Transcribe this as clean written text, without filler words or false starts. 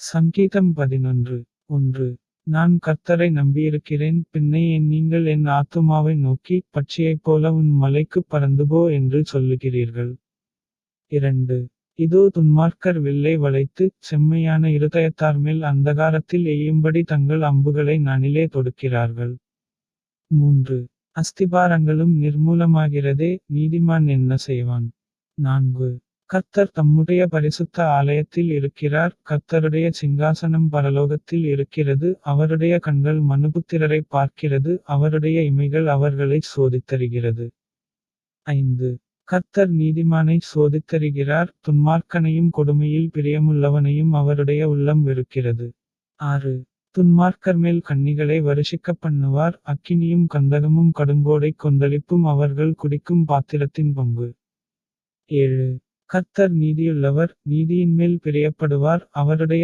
சங்கீதம் 11. 1. நான் கர்த்தரை நம்பியிருக்கிறேன், பின்னை ஏன் நீங்கள் என் ஆத்துமாவை நோக்கி, பட்சியைப் போல உன் மலைக்குப் பறந்துபோ என்று சொல்லுகிறீர்கள். 2. இதோ துன்மார்க்கர் வில்லை வளைத்து, செம்மையான இருதயத்தார்மேல் அந்தகாரத்தில் எய்யும்படி தங்கள் அம்புகளை நாணிலே தொடுக்கிறார்கள். 3. அஸ்திபாரங்களும் நிர்மூலமாகிறதே, நீதிமான் என்ன செய்வான்? 4. கர்த்தர் தம்முடைய பரிசுத்த ஆலயத்தில் இருக்கிறார், கர்த்தருடைய சிங்காசனம் பரலோகத்தில் இருக்கிறது, அவருடைய கண்கள் மனுபுத்திரரைப் பார்க்கிறது, அவருடைய இமைகள் அவர்களை சோதித்தறிகிறது. 5. கர்த்தர் நீதிமானை சோதித்தறிகிறார், துன்மார்க்கனையும் கொடுமையில் பிரியமுள்ளவனையும் அவருடைய உள்ளம் வெறுக்கிறது. 6. துன்மார்க்கர்மேல் கண்ணிகளை வருஷிக்கப் பண்ணுவார், அக்கினியும் கந்தகமும் கடுங்கோடைக் கொந்தளிப்பும் அவர்கள் குடிக்கும் பாத்திரத்தின் பங்கு. 7. கர்த்தர் நீதியுள்ளவர், நீதியின்மேல் பிரியப்படுவார், அவருடைய